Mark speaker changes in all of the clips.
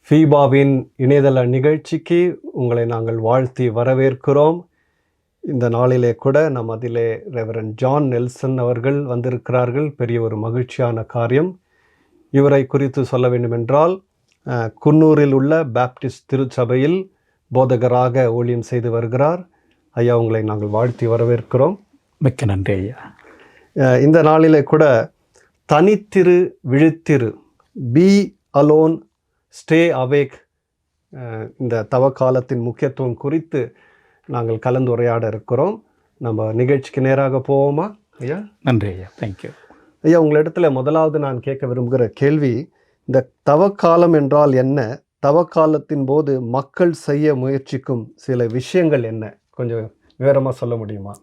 Speaker 1: ஃபீபாவின் இணையதள நிகழ்ச்சிக்கு உங்களை நாங்கள் வாழ்த்தி வரவேற்கிறோம். இந்த நாளிலே கூட நம் அதிலே ரெவரண்ட் ஜான் நெல்சன் அவர்கள் வந்திருக்கிறார்கள். பெரிய ஒரு மகிழ்ச்சியான காரியம். இவரை குறித்து சொல்ல வேண்டுமென்றால், குன்னூரில் உள்ள பேப்டிஸ்ட் திருச்சபையில் போதகராக ஊழியம் செய்து வருகிறார். ஐயா, உங்களை நாங்கள் வாழ்த்தி வரவேற்கிறோம்.
Speaker 2: மிக்க நன்றி ஐயா.
Speaker 1: இந்த நாளிலே கூட தனித்திரு விழித்திரு, பி அலோன் ஸ்டே அவேக், இந்த தவக்காலத்தின் முக்கியத்துவம் குறித்து நாங்கள் கலந்துரையாட இருக்கிறோம். நம்ம நிகழ்ச்சிக்கு நேராக போவோமா ஐயா?
Speaker 2: நன்றி ஐயா, தேங்க்யூ
Speaker 1: ஐயா. உங்களிடத்துல முதலாவது நான் கேட்க விரும்புகிற கேள்வி, இந்த தவக்காலம் என்றால் என்ன? தவக்காலத்தின் போது மக்கள் செய்ய முயற்சிக்கும் சில விஷயங்கள் என்ன? கொஞ்சம் விவரமாக சொல்ல முடியுமா?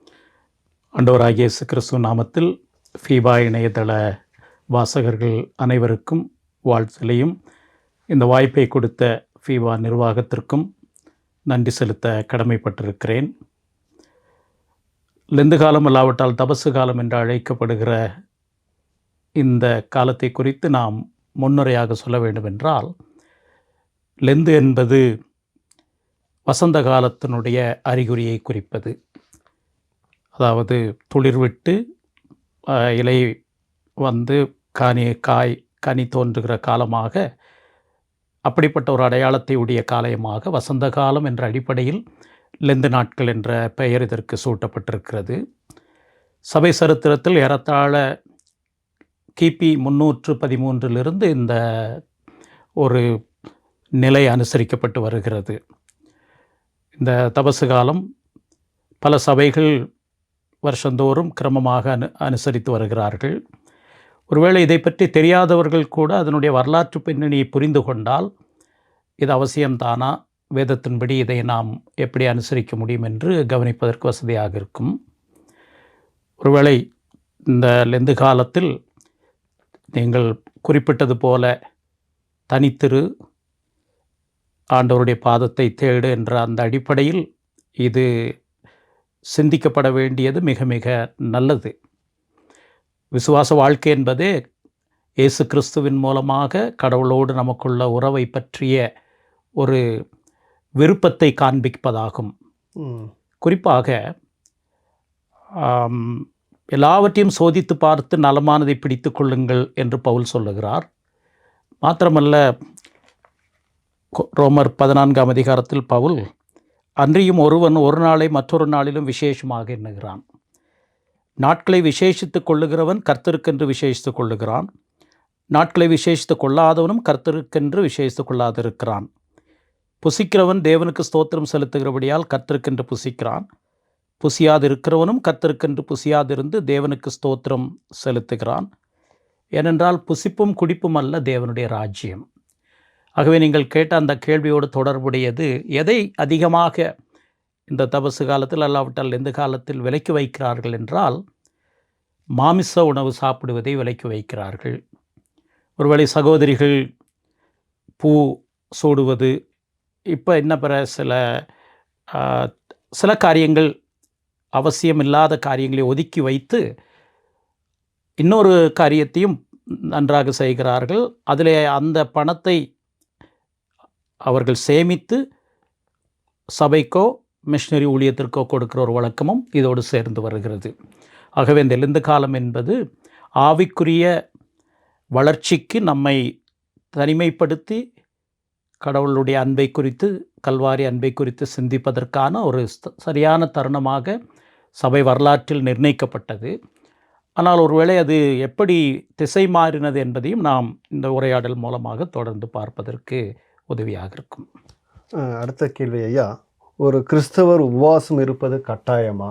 Speaker 2: ஆண்டவராகிய இயேசு கிறிஸ்து நாமத்தில் ஃபீபா இணையதள வாசகர்கள் அனைவருக்கும் வாழ்த்துலையும், இந்த வாய்ப்பை கொடுத்த ஃபீபா நிர்வாகத்திற்கும் நன்றி செலுத்த கடமைப்பட்டிருக்கிறேன். லெந்து காலம் அல்லாவிட்டால் தபசு காலம் என்று அழைக்கப்படுகிற இந்த காலத்தை குறித்து நாம் முன்னுரையாக சொல்ல வேண்டுமென்றால், லெந்து என்பது வசந்த காலத்தினுடைய அறிகுறியை குறிப்பது. அதாவது துளிர்விட்டு இலை வந்து கனி தோன்றுகிற காலமாக, அப்படிப்பட்ட ஒரு அடையாளத்தை உடைய காலமாக வசந்த காலம் என்ற அடிப்படையில் லெந்து நாட்கள் என்ற பெயர் இதற்கு சூட்டப்பட்டிருக்கிறது. சபை சரித்திரத்தில் ஏறத்தாழ கிபி 313 இந்த ஒரு நிலை அனுசரிக்கப்பட்டு வருகிறது. இந்த தபசு காலம் பல சபைகள் வருஷந்தோறும் கிரமமாக அனுசரித்து வருகிறார்கள். ஒருவேளை இதை பற்றி தெரியாதவர்கள் கூட அதனுடைய வரலாற்று பின்னணியை புரிந்து கொண்டால், இது அவசியம்தானா, வேதத்தின்படி இதை நாம் எப்படி அனுசரிக்க முடியும் என்று கவனிப்பதற்கு வசதியாக இருக்கும். ஒருவேளை இந்த லெந்து காலத்தில் நீங்கள் குறிப்பிட்டது போல தனித்திரு, ஆண்டவருடைய பாதத்தை தேடு என்ற அந்த அடிப்படையில் இது சிந்திக்கப்பட வேண்டியது மிக மிக நல்லது. விசுவாச வாழ்க்கை என்பதே இயேசு கிறிஸ்துவின் மூலமாக கடவுளோடு நமக்குள்ள உறவை பற்றிய ஒரு விருப்பத்தை காண்பிப்பதாகும். குறிப்பாக எல்லாவற்றையும் சோதித்து பார்த்து நலமானதை பிடித்து கொள்ளுங்கள் என்று பவுல் சொல்லுகிறார். மாத்திரமல்ல, ரோமர் 14ஆம் அதிகாரத்தில் பவுல், அன்றியும் ஒருவன் ஒரு நாளை மற்றொரு நாளிலும் விசேஷமாக எண்ணுகிறான். நாட்களை விசேஷித்து கொள்ளுகிறவன் கர்த்தருக்கென்று விசேஷித்து கொள்ளுகிறான். நாட்களை விசேஷித்து கொள்ளாதவனும் கர்த்தருக்கென்று விசேஷித்து கொள்ளாதிருக்கிறான். புசிக்கிறவன் தேவனுக்கு ஸ்தோத்திரம் செலுத்துகிறபடியால் கர்த்தருக்கென்று புசிக்கிறான். புசியாதிருக்கிறவனும் கர்த்தருக்கென்று புசியாதிருந்து தேவனுக்கு ஸ்தோத்திரம் செலுத்துகிறான். ஏனென்றால் புசிப்பும் குடிப்பும் அல்ல தேவனுடைய ராஜ்யம். ஆகவே நீங்கள் கேட்ட அந்த கேள்வியோடு தொடர்புடையது, எதை அதிகமாக இந்த தபசு காலத்தில் அல்லாவிட்டால் எந்த காலத்தில் விலக்கி வைக்கிறார்கள் என்றால், மாமிச உணவு சாப்பிடுவதை விலக்கி வைக்கிறார்கள். ஒருவேளை சகோதரிகள் பூ சூடுவது, இப்போ என்ன பிற சில காரியங்கள், அவசியமில்லாத காரியங்களை ஒதுக்கி வைத்து இன்னொரு காரியத்தையும் நன்றாக செய்கிறார்கள். அதில் அந்த பணத்தை அவர்கள் சேமித்து சபைக்கோ மிஷனரி ஊழியத்திற்கோ கொடுக்கிற ஒரு வழக்கமும் இதோடு சேர்ந்து வருகிறது. ஆகவே இந்த லெந்து காலம் என்பது ஆவிக்குரிய வளர்ச்சிக்கு நம்மை தனிமைப்படுத்தி கடவுளுடைய அன்பை குறித்து, கல்வாரி அன்பை குறித்து சிந்திப்பதற்கான ஒரு சரியான தருணமாக சபை வரலாற்றில் நிர்ணயிக்கப்பட்டது. ஆனால் ஒருவேளை அது எப்படி திசை மாறினது என்பதையும் நாம் இந்த உரையாடல் மூலமாக தொடர்ந்து பார்ப்பதற்கு உதவியாக இருக்கும்.
Speaker 1: அடுத்த கேள்வி ஐயா, ஒரு கிறிஸ்தவர் உபவாசம் இருப்பது கட்டாயமா?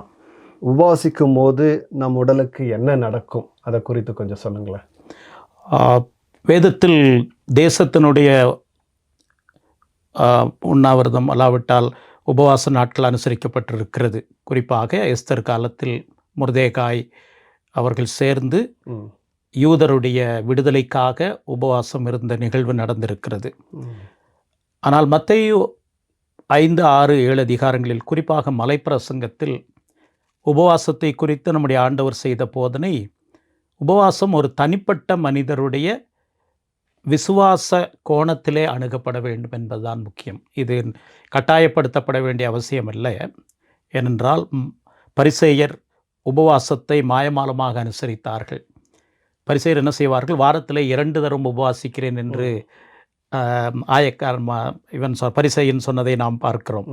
Speaker 1: உபவாசிக்கும் போது நம் உடலுக்கு என்ன நடக்கும்? அதை குறித்து கொஞ்சம் சொல்லுங்களேன்.
Speaker 2: வேதத்தில் தேசத்தினுடைய உண்ணாவிரதம் அல்லாவிட்டால் உபவாச நாட்கள் அனுசரிக்கப்பட்டிருக்கிறது. குறிப்பாக எஸ்தர் காலத்தில் மொர்தெகாய் அவர்கள் சேர்ந்து யூதருடைய விடுதலைக்காக உபவாசம் இருந்த நிகழ்வு நடந்திருக்கிறது. ஆனால் மத்தேயு 5, 6, 7 அதிகாரங்களில், குறிப்பாக மலைப்பிரசங்கத்தில் உபவாசத்தை குறித்து நம்முடைய ஆண்டவர் செய்த போதனை, உபவாசம் ஒரு தனிப்பட்ட மனிதருடைய விசுவாச கோணத்திலே அணுகப்பட வேண்டும் என்பதுதான் முக்கியம். இது கட்டாயப்படுத்தப்பட வேண்டிய அவசியம் இல்லை. ஏனென்றால் பரிசேயர் உபவாசத்தை மாயமாலமாக அனுசரித்தார்கள். பரிசேயர் என்ன செய்வார்கள்? வாரத்தில் 2 தரம் உபவாசிக்கிறேன் என்று பரிசேயன் சொன்னதை நாம் பார்க்கிறோம்.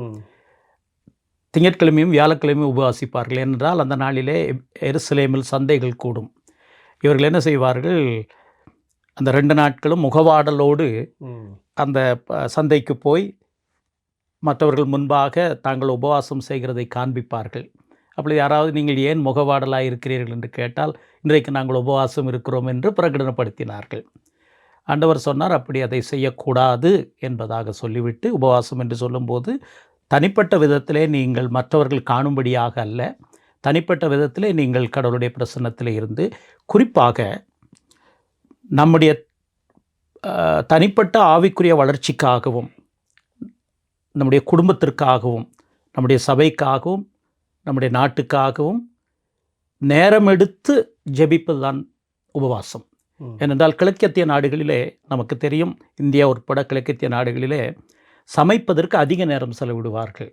Speaker 2: திங்கட்கிழமையும் வியாழக்கிழமையும் உபவாசிப்பார்கள். ஏனென்றால் அந்த நாளிலே எருசலேமில் சந்தைகள் கூடும். இவர்கள் என்ன செய்வார்கள்? அந்த 2 நாட்களும் முகவாடலோடு அந்த சந்தைக்கு போய் மற்றவர்கள் முன்பாக தாங்கள் உபவாசம் செய்கிறதை காண்பிப்பார்கள். அப்படி யாராவது நீங்கள் ஏன் முகவாடலாக இருக்கிறீர்கள் என்று கேட்டால், இன்றைக்கு நாங்கள் உபவாசம் இருக்கிறோம் என்று பிரகடனப்படுத்தினார்கள். ஆண்டவர் சொன்னார், அப்படி அதை செய்யக்கூடாது என்பதாக சொல்லிவிட்டு, உபவாசம் என்று சொல்லும்போது தனிப்பட்ட விதத்திலே நீங்கள் மற்றவர்கள் காணும்படியாக அல்ல, தனிப்பட்ட விதத்திலே நீங்கள் கடவுளுடைய பிரசன்னத்தில் இருந்து, குறிப்பாக நம்முடைய தனிப்பட்ட ஆவிக்குரிய வளர்ச்சிக்காகவும், நம்முடைய குடும்பத்திற்காகவும், நம்முடைய சபைக்காகவும், நம்முடைய நாட்டுக்காகவும் நேரம் எடுத்து ஜெபிப்பது தான் உபவாசம். ஏனென்றால் கிழக்கத்திய நாடுகளிலே நமக்கு தெரியும், இந்தியா உட்பட கிழக்கத்திய நாடுகளிலே சமைப்பதற்கு அதிக நேரம் செலவிடுவார்கள்.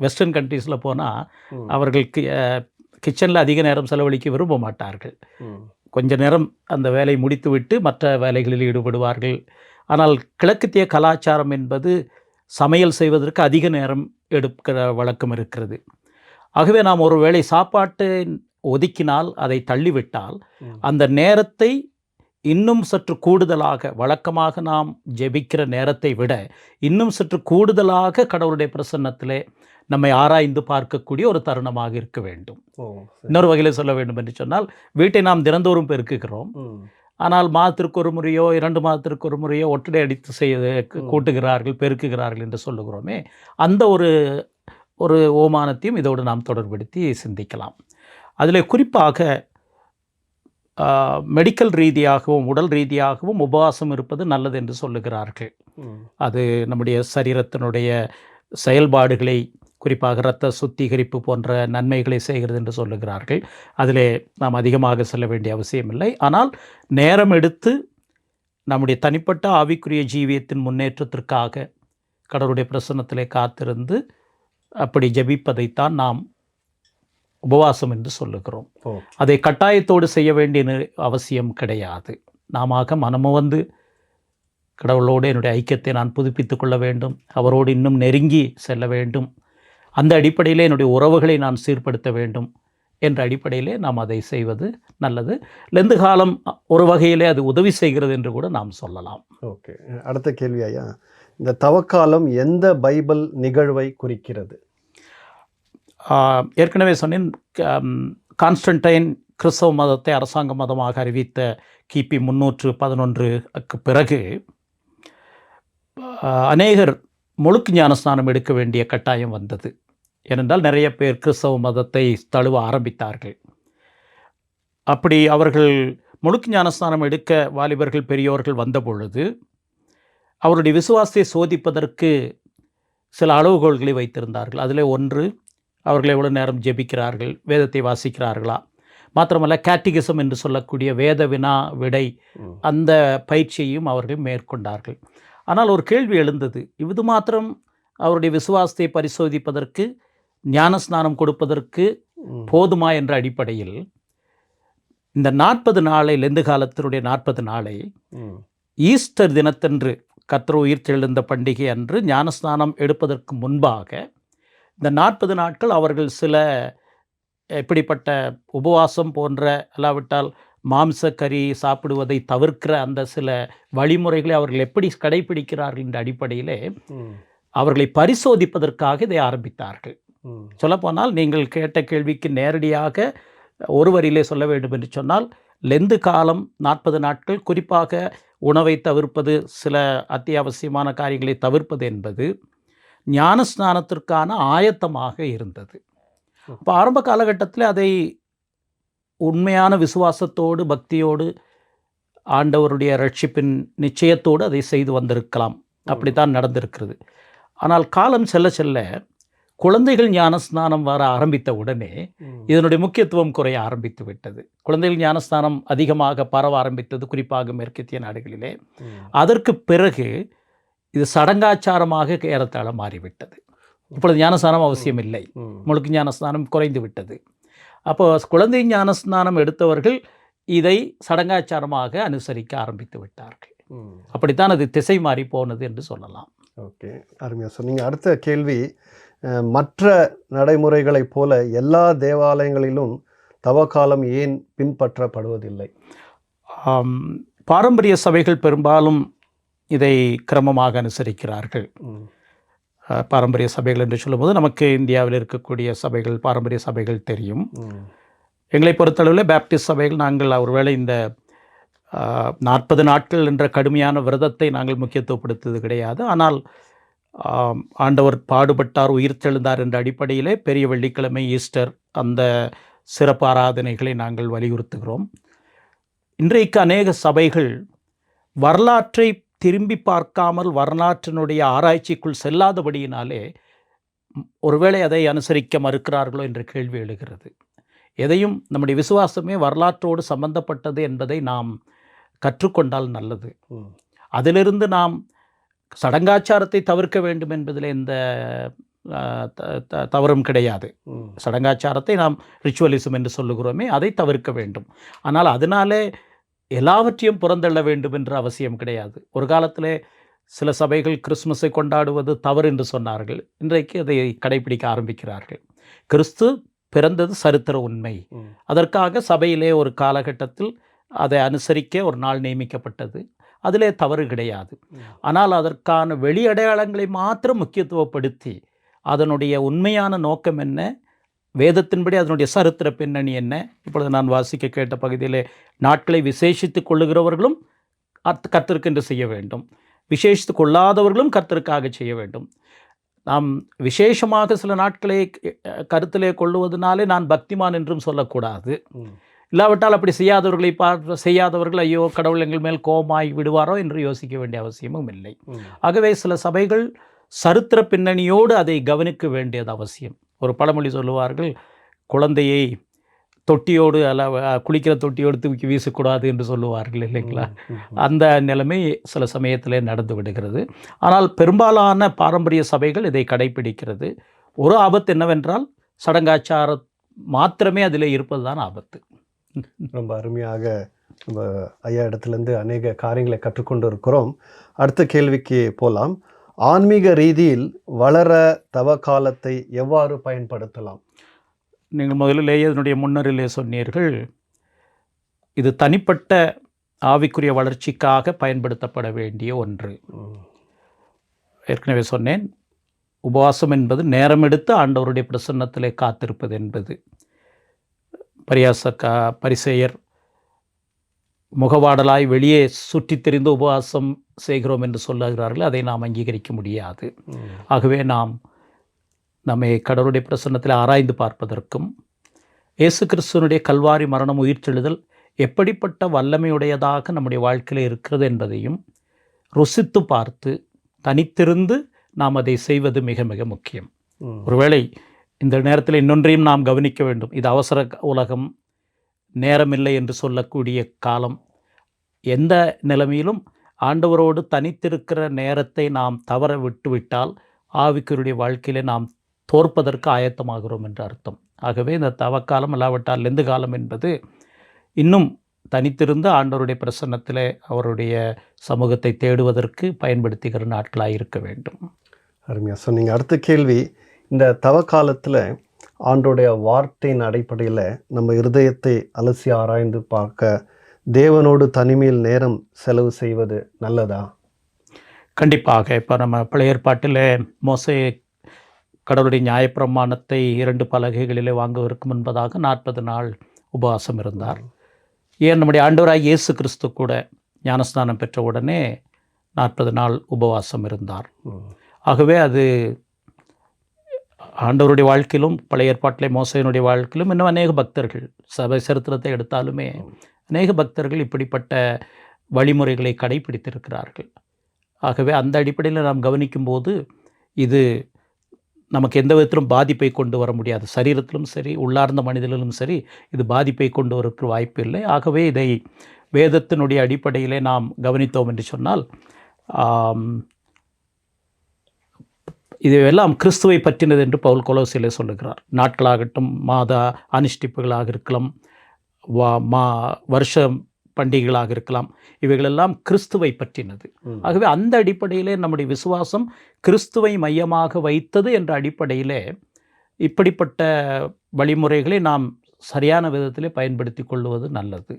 Speaker 2: வெஸ்டர்ன் கண்ட்ரீஸில் போனால் அவர்களுக்கு கிச்சனில் அதிக நேரம் செலவழிக்க விரும்ப மாட்டார்கள். கொஞ்ச நேரம் அந்த வேலை முடித்துவிட்டு மற்ற வேலைகளில் ஈடுபடுவார்கள். ஆனால் கிழக்கத்திய கலாச்சாரம் என்பது சமையல் செய்வதற்கு அதிக நேரம் எடுக்கிற வழக்கம் இருக்கிறது. ஆகவே நாம் ஒரு வேளை சாப்பாட்டை ஒதுக்கினால், அதை தள்ளிவிட்டால், அந்த நேரத்தை இன்னும் சற்று கூடுதலாக, வழக்கமாக நாம் ஜெபிக்கிற நேரத்தை விட இன்னும் சற்று கூடுதலாக கடவுளுடைய பிரசன்னத்திலே நம்மை ஆராய்ந்து பார்க்கக்கூடிய ஒரு தருணமாக இருக்க வேண்டும். இன்னொரு வகையில் சொல்ல வேண்டும் என்று சொன்னால், வீட்டை நாம் தினந்தோறும் பெருக்குகிறோம். ஆனால் மாதத்திற்கு ஒரு முறையோ 2 மாதத்திற்கு ஒரு முறையோ ஒட்டடை அடித்து கூட்டுகிறார்கள், பெருக்குகிறார்கள் என்று சொல்லுகிறோமே, அந்த ஒரு ஓமானத்தையும் இதோடு நாம் தொடர்படுத்தி சிந்திக்கலாம். அதில் குறிப்பாக மெடிக்கல் ரீதியாகவும் உடல் ரீதியாகவும் உபவாசம் இருப்பது நல்லது என்று சொல்லுகிறார்கள். அது நம்முடைய சரீரத்தினுடைய செயல்பாடுகளை, குறிப்பாக இரத்த சுத்திகரிப்பு போன்ற நன்மைகளை செய்கிறது என்று சொல்லுகிறார்கள். அதிலே நாம் அதிகமாக செல்ல வேண்டிய அவசியமில்லை. ஆனால் நேரம் எடுத்து நம்முடைய தனிப்பட்ட ஆவிக்குரிய ஜீவியத்தின் முன்னேற்றத்திற்காக கடவுளுடைய பிரசன்னத்திலே காத்திருந்து அப்படி ஜெபிப்பதைத்தான் நாம் உபவாசம் என்று சொல்லுகிறோம். அதை கட்டாயத்தோடு செய்ய வேண்டிய அவசியம் கிடையாது. நாம மனமு வந்து கடவுளோடு என்னுடைய ஐக்கியத்தை நான் புதுப்பித்துக் கொள்ள வேண்டும், அவரோடு இன்னும் நெருங்கி செல்ல வேண்டும், அந்த அடிப்படையிலே என்னுடைய உறவுகளை நான் சீர்படுத்த வேண்டும் என்ற அடிப்படையிலே நாம் அதை செய்வது நல்லது. லெந்து காலம் ஒரு வகையிலே அது உதவி செய்கிறது என்று கூட நாம் சொல்லலாம்.
Speaker 1: ஓகே, அடுத்த கேள்வி ஐயா, இந்த தவக்காலம் எந்த பைபிள் நிகழ்வை குறிக்கிறது?
Speaker 2: ஏற்கனவே சொன்னேன், கான்ஸ்டன்டைன் கிறிஸ்தவ மதத்தை அரசாங்க மதமாக அறிவித்த கிபி 311க்கு பிறகு அநேகர் முழுக்கு ஞானஸ்நானம் எடுக்க வேண்டிய கட்டாயம் வந்தது. ஏனென்றால் நிறைய பேர் கிறிஸ்தவ மதத்தை தழுவ ஆரம்பித்தார்கள். அப்படி அவர்கள் முழுக்கு ஞானஸ்நானம் எடுக்க வாலிபர்கள் பெரியோர்கள் வந்த பொழுது அவருடைய விசுவாசத்தை சோதிப்பதற்கு சில அளவுகோல்களை வைத்திருந்தார்கள். அதில் ஒன்று, அவர்கள் எவ்வளோ நேரம் ஜெபிக்கிறார்கள், வேதத்தை வாசிக்கிறார்களா, மாத்திரமல்ல கேட்டிகிசம் என்று சொல்லக்கூடிய வேத வினா விடை அந்த பயிற்சியையும் அவர்கள் மேற்கொண்டார்கள். ஆனால் ஒரு கேள்வி எழுந்தது, இது மாத்திரம் அவருடைய விசுவாசத்தை பரிசோதிப்பதற்கு, ஞானஸ்நானம் கொடுப்பதற்கு போதுமா என்ற அடிப்படையில் இந்த 40 நாளை, லெந்து காலத்தினுடைய 40 நாளை ஈஸ்டர் தினத்தன்று, கர்த்தர் உயிர்த்தெழுந்த பண்டிகை அன்று ஞானஸ்நானம் எடுப்பதற்கு முன்பாக இந்த 40 நாட்கள் அவர்கள் சில எப்படிப்பட்ட உபவாசம் போன்ற, அல்லாவிட்டால் மாம்சக்கறி சாப்பிடுவதை தவிர்க்கிற அந்த சில வழிமுறைகளை அவர்கள் எப்படி கடைபிடிக்கிறார்கள் என்ற அடிப்படையிலே அவர்களை பரிசோதிப்பதற்காக இதை ஆரம்பித்தார்கள். சொல்லப்போனால் நீங்கள் கேட்ட கேள்விக்கு நேரடியாக ஒரு வரியிலே சொல்ல வேண்டும் என்று சொன்னால், லெந்து காலம் 40 நாட்கள், குறிப்பாக உணவை தவிர்ப்பது, சில அத்தியாவசியமான காரியங்களை தவிர்ப்பது என்பது ஞானஸ்நானத்திற்கான ஆயத்தமாக இருந்தது. இப்போ ஆரம்ப காலகட்டத்தில் அதை உண்மையான விசுவாசத்தோடு, பக்தியோடு, ஆண்டவருடைய ரட்சிப்பின் நிச்சயத்தோடு அதை செய்து வந்திருக்கலாம். அப்படித்தான் நடந்திருக்கிறது. ஆனால் காலம் செல்ல செல்ல குழந்தைகள் ஞானஸ்நானம் வர ஆரம்பித்த உடனே இதனுடைய முக்கியத்துவம் குறைய ஆரம்பித்து விட்டது. குழந்தைகள் ஞானஸ்நானம் அதிகமாக பரவ ஆரம்பித்தது குறிப்பாக மேற்கத்திய நாடுகளிலே. அதற்கு பிறகு இது சடங்காச்சாரமாக ஏறத்தாழ மாறிவிட்டது. இப்பொழுது ஞானஸ்நானம் அவசியம் இல்லை, முழுக்க ஞானஸ்நானம் குறைந்து விட்டது. அப்போ குழந்தை ஞானஸ்நானம் எடுத்தவர்கள் இதை சடங்காச்சாரமாக அனுசரிக்க ஆரம்பித்து விட்டார்கள். அப்படித்தான் அது திசை மாறி போனது என்று சொல்லலாம்.
Speaker 1: ஓகே, அருமையாக சொன்னீங்க. அடுத்த கேள்வி, மற்ற நடைமுறைகளைப் போல எல்லா தேவாலயங்களிலும் தவக்காலம் ஏன் பின்பற்றப்படுவதில்லை?
Speaker 2: பாரம்பரிய சபைகள் பெரும்பாலும் இதை கிரமமாக அனுசரிக்கிறார்கள். பாரம்பரிய சபைகள் என்று சொல்லும்போது நமக்கு இந்தியாவில் இருக்கக்கூடிய சபைகள், பாரம்பரிய சபைகள் தெரியும். எங்களை பொறுத்தளவில் பேப்டிஸ்ட் சபைகள் நாங்கள் ஒருவேளை இந்த 40 நாட்கள் என்ற கடுமையான விரதத்தை நாங்கள் முக்கியத்துவப்படுத்துவது கிடையாது. ஆனால் ஆண்டவர் பாடுபட்டார், உயிர்த்தெழுந்தார் என்ற அடிப்படையிலே பெரிய வெள்ளிக்கிழமை, ஈஸ்டர் அந்த சிறப்பு ஆராதனைகளை நாங்கள் வலியுறுத்துகிறோம். இன்றைக்கு அநேக சபைகள் வரலாற்றை திரும்பி பார்க்காமல் வரலாற்றினுடைய ஆராய்ச்சிக்குள் செல்லாதபடியினாலே ஒருவேளை அதை அனுசரிக்க மறுக்கிறார்களோ என்ற கேள்வி எழுகிறது. எதையும் நம்முடைய விசுவாசமே வரலாற்றோடு சம்பந்தப்பட்டது என்பதை நாம் கற்றுக்கொண்டால் நல்லது. அதிலிருந்து நாம் சடங்காச்சாரத்தை தவிர்க்க வேண்டும் என்பதில் எந்த தவறும் கிடையாது. சடங்காச்சாரத்தை நாம் ரிச்சுவலிசம் என்று சொல்லுகிறோமே, அதை தவிர்க்க வேண்டும். ஆனால் அதனாலே எல்லாவற்றையும் புறந்தள்ள வேண்டும் என்ற அவசியம் கிடையாது. ஒரு காலத்திலே சில சபைகள் கிறிஸ்துமஸை கொண்டாடுவது தவறு என்று சொன்னார்கள். இன்றைக்கு அதை கடைபிடிக்க ஆரம்பிக்கிறார்கள். கிறிஸ்து பிறந்தது சரித்திர உண்மை. அதற்காக சபையிலே ஒரு காலகட்டத்தில் அதை அனுசரிக்க ஒரு நாள் நியமிக்கப்பட்டது. அதிலே தவறு கிடையாது. ஆனால் அதற்கான வெளி அடையாளங்களை மாத்திரம் முக்கியத்துவப்படுத்தி அதனுடைய உண்மையான நோக்கம் என்ன, வேதத்தின்படி அதனுடைய சரித்திர பின்னணி என்ன, இப்பொழுது நான் வாசிக்க கேட்ட பகுதியிலே நாட்களை விசேஷித்து கொள்ளுகிறவர்களும் கர்த்தருக்கென்று செய்ய வேண்டும், விசேஷித்து கொள்ளாதவர்களும் கர்த்தருக்காக செய்ய வேண்டும். நாம் விசேஷமாக சில நாட்களை கருத்திலே கொள்ளுவதனாலே நான் பக்திமான் என்றும் சொல்லக்கூடாது. இல்லாவிட்டால் அப்படி செய்யாதவர்கள் ஐயோ கடவுள் எங்கள் மேல் கோபமாய் விடுவாரோ என்று யோசிக்க வேண்டிய அவசியமும் இல்லை. ஆகவே சில சபைகள் சரித்திர பின்னணியோடு அதை கவனிக்க வேண்டியது அவசியம். ஒரு பழமொழி சொல்லுவார்கள், குழந்தையை தொட்டியோடு குளிக்கிற தொட்டியோடு தூக்கி வீசக்கூடாது என்று சொல்லுவார்கள் இல்லைங்களா? அந்த நிலைமை சில சமயத்திலே நடந்து விடுகிறது. ஆனால் பெரும்பாலான பாரம்பரிய சபைகள் இதை கடைபிடிக்கிறது. ஒரு ஆபத்து என்னவென்றால் சடங்காச்சாரம் மாத்திரமே அதில் இருப்பது தான் ஆபத்து.
Speaker 1: ரொம்ப அருமையாக நம்ம ஐயா இடத்துலேருந்து அநேக காரியங்களை கற்றுக்கொண்டு இருக்கிறோம். அடுத்த கேள்விக்கு போகலாம். ஆன்மீக ரீதியில் வளர தவ காலத்தை எவ்வாறு பயன்படுத்தலாம்?
Speaker 2: நீங்கள் முதலிலேயே இதனுடைய முன்னரிலே சொன்னீர்கள், இது தனிப்பட்ட ஆவிக்குரிய வளர்ச்சிக்காக பயன்படுத்தப்பட வேண்டிய ஒன்று. ஏற்கனவே சொன்னேன், உபவாசம் என்பது நேரம் எடுத்து ஆண்டவருடைய பிரசன்னத்திலே காத்திருப்பது என்பது. பரிசேயர் முகவாடலாய் வெளியே சுற்றித் திரிந்து உபவாசம் செய்கிறோம் என்று சொல்லுகிறார்கள். அதை நாம் அங்கீகரிக்க முடியாது. ஆகவே நாம் நம்மை கடவுளுடைய பிரசன்னத்தில் ஆராய்ந்து பார்ப்பதற்கும் இயேசு கிறிஸ்துவனுடைய கல்வாரி மரணம் உயிர்த்தெழுதல் எப்படிப்பட்ட வல்லமையுடையதாக நம்முடைய வாழ்க்கையில் இருக்கிறது என்பதையும் ருசித்து பார்த்து தனித்திருந்து நாம் அதை செய்வது மிக மிக முக்கியம். ஒருவேளை இந்த நேரத்தில் இன்னொன்றையும் நாம் கவனிக்க வேண்டும். இது அவசர உலகம், நேரமில்லை என்று சொல்லக்கூடிய காலம். எந்த நிலைமையிலும் ஆண்டவரோடு தனித்திருக்கிற நேரத்தை நாம் தவற விட்டுவிட்டால் ஆவிக்குரிய வாழ்க்கையிலே நாம் தோற்பதற்கு ஆயத்தமாகிறோம் என்று அர்த்தம். ஆகவே இந்த தவக்காலம் இல்லாவிட்டால் லெந்து காலம் என்பது இன்னும் தனித்திருந்து ஆண்டவருடைய பிரசன்னத்திலே அவருடைய சமூகத்தை தேடுவதற்கு பயன்படுத்துகிற நாட்களாக இருக்க வேண்டும்.
Speaker 1: அருமையாக சொன்னீங்க. அடுத்த கேள்வி, இந்த தவ காலத்தில் ஆண்டோடைய வார்த்தையின் அடிப்படையில் நம்ம இருதயத்தை அலசி ஆராய்ந்து பார்க்க தேவனோடு தனிமையில் நேரம் செலவு செய்வது நல்லதா?
Speaker 2: கண்டிப்பாக. இப்போ நம்ம பழைய ஏற்பாட்டில் மோசே கடவுளுடைய நியாயப்பிரமாணத்தை 2 பலகைகளிலே வாங்குவதற்கு முன்பதாக 40 நாள் உபவாசம் இருந்தார். ஏன் நம்முடைய ஆண்டவராய் இயேசு கிறிஸ்து கூட ஞானஸ்நானம் பெற்ற உடனே 40 நாள் உபவாசம் இருந்தார். ஆகவே அது ஆண்டவருடைய வாழ்க்கையிலும் பழைய ஏற்பாட்டிலே மோசையினுடைய வாழ்க்கையிலும் இன்னும் அநேக பக்தர்கள், சபை சரித்திரத்தை எடுத்தாலுமே அநேக பக்தர்கள் இப்படிப்பட்ட வழிமுறைகளை கடைபிடித்திருக்கிறார்கள். ஆகவே அந்த அடிப்படையில் நாம் கவனிக்கும்போது இது நமக்கு எந்த விதத்திலும் பாதிப்பை கொண்டு வர முடியாது. சரீரத்திலும் சரி, உள்ளார்ந்த மனிதனிலும் சரி, இது பாதிப்பை கொண்டு வரக்கு வாய்ப்பு இல்லை. ஆகவே இதை வேதத்தினுடைய அடிப்படையிலே நாம் கவனித்தோம் என்று சொன்னால், இதுவெல்லாம் கிறிஸ்துவை பற்றினது என்று பவுல் கொலோசியிலே சொல்லுகிறார். நாட்களாகட்டும், மாத அனுஷ்டிப்புகளாக இருக்கலாம், வருஷ பண்டிகைகளாக இருக்கலாம், இவைகளெல்லாம் கிறிஸ்துவை பற்றினது. ஆகவே அந்த அடிப்படையிலே நம்முடைய விசுவாசம் கிறிஸ்துவை மையமாக வைத்தது என்ற அடிப்படையிலே இப்படிப்பட்ட வழிமுறைகளை நாம் சரியான விதத்திலே பயன்படுத்தி கொள்வது நல்லது,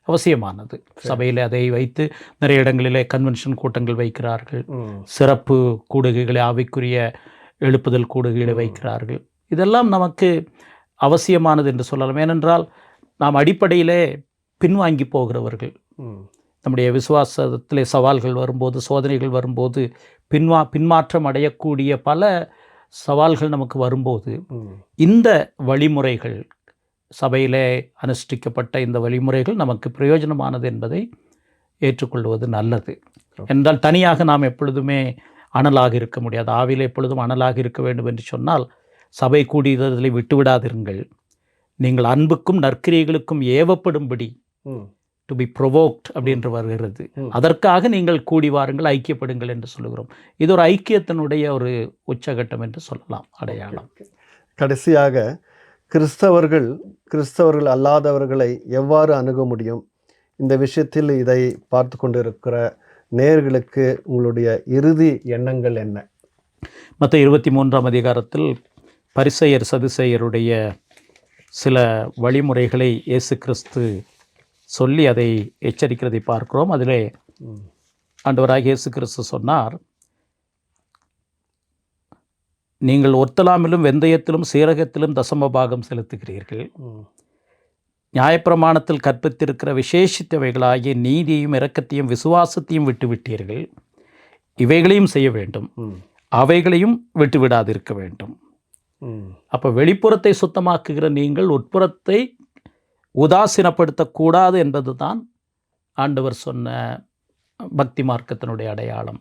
Speaker 2: அவசியமானது. சபையில் அதை வைத்து நிறைய இடங்களிலே கன்வென்ஷன் கூட்டங்கள் வைக்கிறார்கள், சிறப்பு கூடுகைகளை, ஆவிக்குரிய எழுப்புதல் கூடுகைகளை வைக்கிறார்கள். இதெல்லாம் நமக்கு அவசியமானது என்று சொல்லலாம். ஏனென்றால் நாம் அடிப்படையிலே பின்வாங்கி போகிறவர்கள். நம்முடைய விசுவாசத்திலே சவால்கள் வரும்போது, சோதனைகள் வரும்போது பின்மாற்றம் அடையக்கூடிய பல சவால்கள் நமக்கு வரும்போது இந்த வழிமுறைகள், சபையிலே அனுஷ்டிக்கப்பட்ட இந்த வழிமுறைகள் நமக்கு பிரயோஜனமானது என்பதை ஏற்றுக்கொள்வது நல்லது. என்றால் தனியாக நாம் எப்பொழுதுமே அனலாக இருக்க முடியாது. ஆவிலே எப்பொழுதும் அனலாக இருக்க வேண்டும் என்று சொன்னால் சபை கூடியதை விட்டுவிடாதிருங்கள். நீங்கள் அன்புக்கும் நற்கிரியைகளுக்கும் ஏவப்படும்படி டு பி ப்ரொவோக்ட் அப்படின்று வருகிறது. அதற்காக நீங்கள் கூடி வாருங்கள், ஐக்கியப்படுங்கள் என்று சொல்லுகிறோம். இது ஒரு ஐக்கியத்தினுடைய ஒரு உச்சகட்டம் என்று சொல்லலாம், அடையாளம்.
Speaker 1: கடைசியாக கிறிஸ்தவர்கள் அல்லாதவர்களை எவ்வாறு அணுக முடியும்? இந்த விஷயத்தில் இதை பார்த்து கொண்டிருக்கிற நேயர்களுக்கு உங்களுடைய இறுதி எண்ணங்கள் என்ன?
Speaker 2: மத்த 23ஆம் அதிகாரத்தில் பரிசேயர் சதுசேயருடைய சில வழிமுறைகளை இயேசு கிறிஸ்து சொல்லி அதை எச்சரிக்கிறதை பார்க்கிறோம். அதிலே ஆண்டவராகிய இயேசு கிறிஸ்து சொன்னார், நீங்கள் ஒர்த்தலாமிலும் வெந்தயத்திலும் சீரகத்திலும் தசமபாகம் செலுத்துகிறீர்கள், நியாயப்பிரமாணத்தில் கற்பித்திருக்கிற விசேஷித்தவைகளாகிய நீதியையும் இரக்கத்தையும் விசுவாசத்தையும் விட்டுவிட்டீர்கள். இவைகளையும் செய்ய வேண்டும், அவைகளையும் விட்டுவிடாதிருக்க வேண்டும். அப்போ வெளிப்புறத்தை சுத்தமாக்குகிற நீங்கள் உட்புறத்தை உதாசீனப்படுத்தக்கூடாது என்பது தான் ஆண்டவர் சொன்ன பக்தி மார்க்கத்தினுடைய அடையாளம்.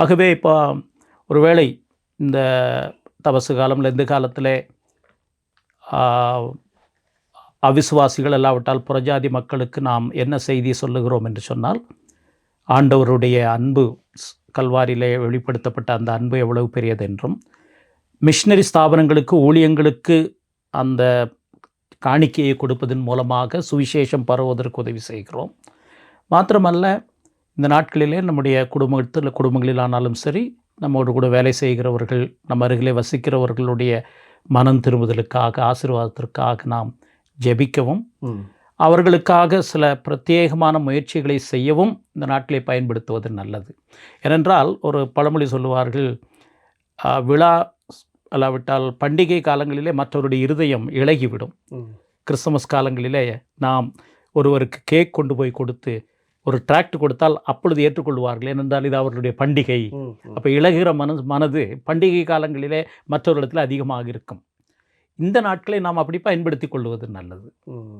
Speaker 2: ஆகவே இப்போ ஒருவேளை இந்த தபசு காலம்ல இந்த காலத்தில் அவிசுவாசிகள் இல்லாவிட்டால் புறஜாதி மக்களுக்கு நாம் என்ன செய்தி சொல்லுகிறோம் என்று சொன்னால், ஆண்டவருடைய அன்பு கல்வாரியிலே வெளிப்படுத்தப்பட்ட அந்த அன்பு எவ்வளவு பெரியதென்றும், மிஷினரி ஸ்தாபனங்களுக்கு ஊழியங்களுக்கு அந்த காணிக்கையை கொடுப்பதன் மூலமாக சுவிசேஷம் பரவுவதற்கு உதவி செய்கிறோம். மாத்திரமல்ல, இந்த நாட்களிலே நம்முடைய குடும்பங்களிலானாலும் சரி, நம்மோடு கூட வேலை செய்கிறவர்கள், நம்ம அருகிலே வசிக்கிறவர்களுடைய மனம் திரும்புதலுக்காக, ஆசீர்வாதத்திற்காக நாம் ஜெபிக்கவும், அவர்களுக்காக சில பிரத்யேகமான முயற்சிகளை செய்யவும் இந்த நாட்டிலே பயன்படுத்துவது நல்லது. ஏனென்றால் ஒரு பழமொழி சொல்லுவார்கள், விழா அல்லாவிட்டால் பண்டிகை காலங்களிலே மற்றவருடைய இருதயம் இளகிவிடும். கிறிஸ்துமஸ் காலங்களிலே நாம் ஒருவருக்கு கேக் கொண்டு போய் கொடுத்து ஒரு டிராக்ட் கொடுத்தால் அப்பொழுது ஏற்றுக்கொள்வார்கள். ஏனென்றால் இது அவர்களுடைய பண்டிகை. அப்போ இளகுகிற மனது பண்டிகை காலங்களிலே மற்றவர்களிடத்தில் அதிகமாக இருக்கும். இந்த நாட்களை நாம் அப்படி பயன்படுத்தி கொள்வது நல்லது.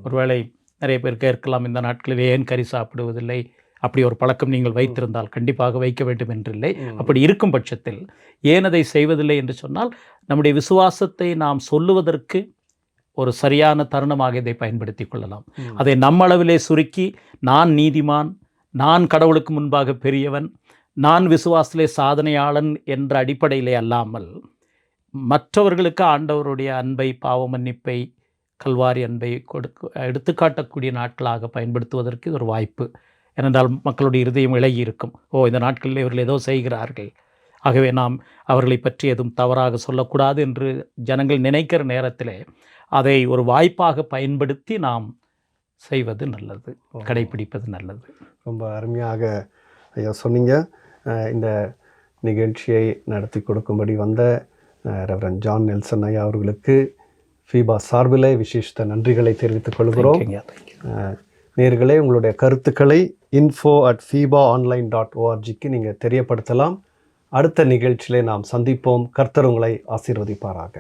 Speaker 2: ஒருவேளை நிறைய பேர் கேட்கலாம், இந்த நாட்களில் ஏன் கறி சாப்பிடுவதில்லை? அப்படி ஒரு பழக்கம் நீங்கள் வைத்திருந்தால் கண்டிப்பாக வைக்க வேண்டும் என்றில்லை. அப்படி இருக்கும் பட்சத்தில் ஏன் அதை செய்வதில்லை என்று சொன்னால், நம்முடைய விசுவாசத்தை நாம் சொல்லுவதற்கு ஒரு சரியான தருணமாக இதை பயன்படுத்தி கொள்ளலாம். அதை நம்மளவிலே சுருக்கி, நான் நீதிமான், நான் கடவுளுக்கு முன்பாக பெரியவன், நான் விசுவாசத்திலே சாதனையாளன் என்ற அடிப்படையிலே அல்லாமல், மற்றவர்களுக்கு ஆண்டவருடைய அன்பை, பாவ மன்னிப்பை, கல்வாரி அன்பை எடுத்துக்காட்டக்கூடிய நாட்களாக பயன்படுத்துவதற்கு இது ஒரு வாய்ப்பு. ஏனென்றால் மக்களுடைய இருதயம் இளகி இருக்கும். இந்த நாட்களில் இவர்கள் ஏதோ செய்கிறார்கள், ஆகவே நாம் அவர்களை பற்றி எதுவும் தவறாக சொல்லக்கூடாது என்று ஜனங்கள் நினைக்கிற நேரத்தில் அதை ஒரு வாய்ப்பாக பயன்படுத்தி நாம் செய்வது நல்லது, கடைபிடிப்பது நல்லது.
Speaker 1: ரொம்ப அருமையாக ஐயா சொன்னீங்க. இந்த நிகழ்ச்சியை நடத்தி கொடுக்கும்படி வந்த ரெவரண்ட் ஜான் நெல்சன் ஐயா அவர்களுக்கு ஃபீபா சார்பிலே விசேஷ நன்றிகளை தெரிவித்துக் கொள்கிறோம். நேயர்களே, உங்களுடைய கருத்துக்களை info@fibaonline.org நீங்கள் தெரியப்படுத்தலாம். அடுத்த நிகழ்ச்சியிலே நாம் சந்திப்போம். கர்த்தர் உங்களை ஆசீர்வதிப்பாராக.